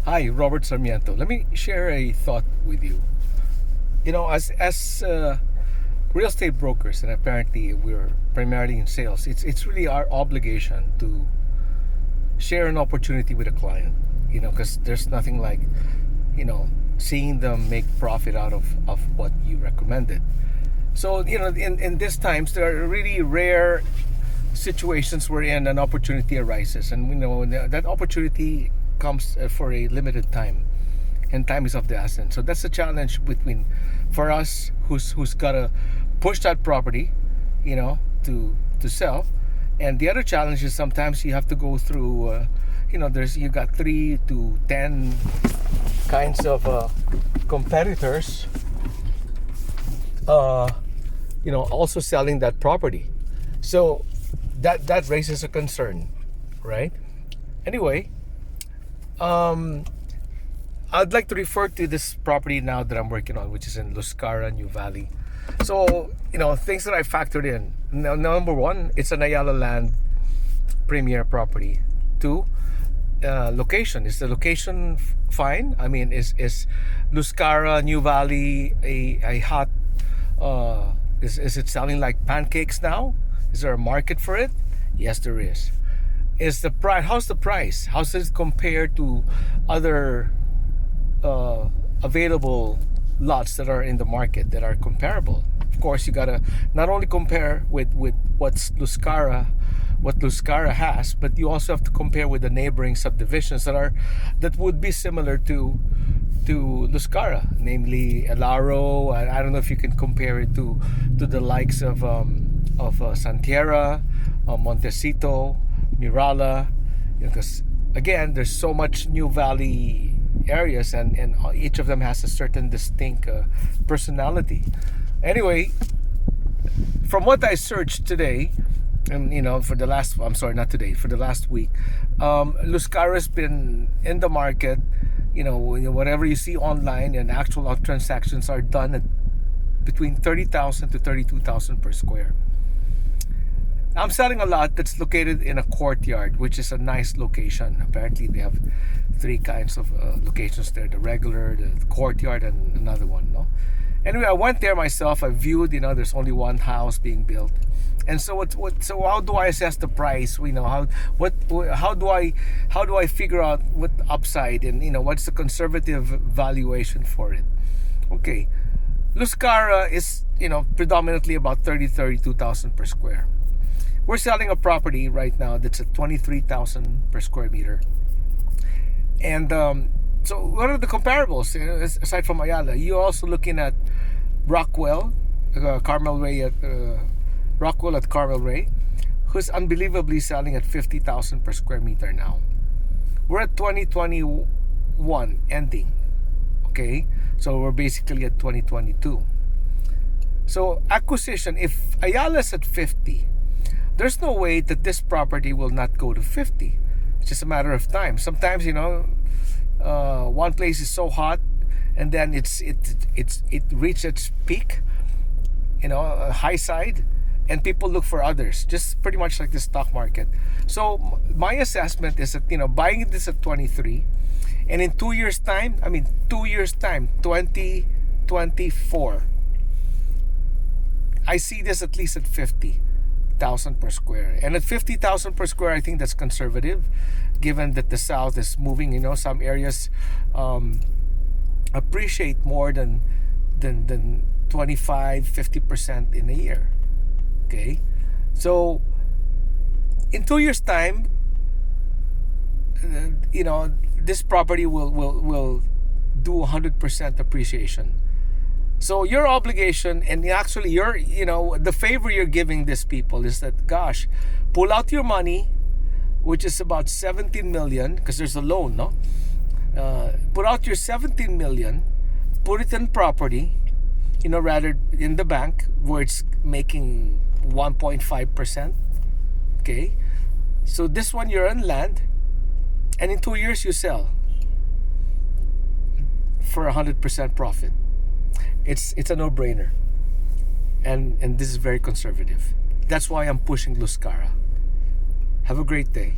Hi, Robert Sarmiento. Let me share a thought with you. As real estate brokers, and apparently we're primarily in sales, it's really our obligation to share an opportunity with a client. Because there's nothing like, you know, seeing them make profit out of what you recommended. So, in these times, there are really rare situations wherein an opportunity arises, and that opportunity comes for a limited time, and time is of the essence. So that's the challenge between for us who's gotta push that property, to sell, and the other challenge is sometimes you have to go through. You got 3 to 10 kinds of competitors. Also selling that property. So that raises a concern, right? Anyway, I'd like to refer to this property now that I'm working on, which is in Luscara, New Valley. So, things that I factored in. Number one, it's an Ayala Land premier property. Two, location. Is the location fine? I mean, is Luscara, New Valley a hot... Is it selling like pancakes now? Is there a market for it? Yes, there is. Is the price? How's the price? How does it compare to other available lots that are in the market that are comparable? Of course, you gotta not only compare with what Luscara has, but you also have to compare with the neighboring subdivisions that would be similar to Luscara, namely Elaro. I don't know if you can compare it to the likes of Santiera, Montecito, Mirala, because again, there's so much New Valley areas, and each of them has a certain distinct personality. Anyway, from what I searched today, and for the last, I'm sorry, not today, for the last week, Luscara's been in the market. Whatever you see online, and actual transactions are done at between 30,000 to 32,000 per square. I'm selling a lot that's located in a courtyard, which is a nice location. Apparently, they have 3 kinds of locations there: the regular, the courtyard, and another one. No. Anyway, I went there myself. I viewed. There's only one house being built, and so so how do I assess the price? How do I figure out what upside, and what's the conservative valuation for it? Okay, Luscara is predominantly about 32,000 per square. We're selling a property right now that's at 23,000 per square meter. And so what are the comparables aside from Ayala? You're also looking at Rockwell, Carmel Ray at Rockwell at Carmel Ray, who's unbelievably selling at 50,000 per square meter now. We're at 2021 ending. Okay, so we're basically at 2022. So acquisition, if Ayala's at 50, there's no way that this property will not go to 50. It's just a matter of time. Sometimes, one place is so hot, and then it reached its peak, high side, and people look for others. Just pretty much like the stock market. So my assessment is that buying this at 23, and in 2 years' time, 2024, I see this at least at 50,000 per square. And at 50,000 per square, I think that's conservative, given that the South is moving. Some areas appreciate more than 25-50% in a year. Okay, so in 2 years' time, this property will do 100% appreciation. So your obligation, and actually the favor you're giving these people is that, gosh, pull out your money, which is about 17 million, because there's a loan, no? Put out your 17 million, put it in property, rather in the bank where it's making 1.5%. Okay, so this one you're on land, and in 2 years you sell for 100% profit. It's a no-brainer, and this is very conservative. That's why I'm pushing Luscara. Have a great day.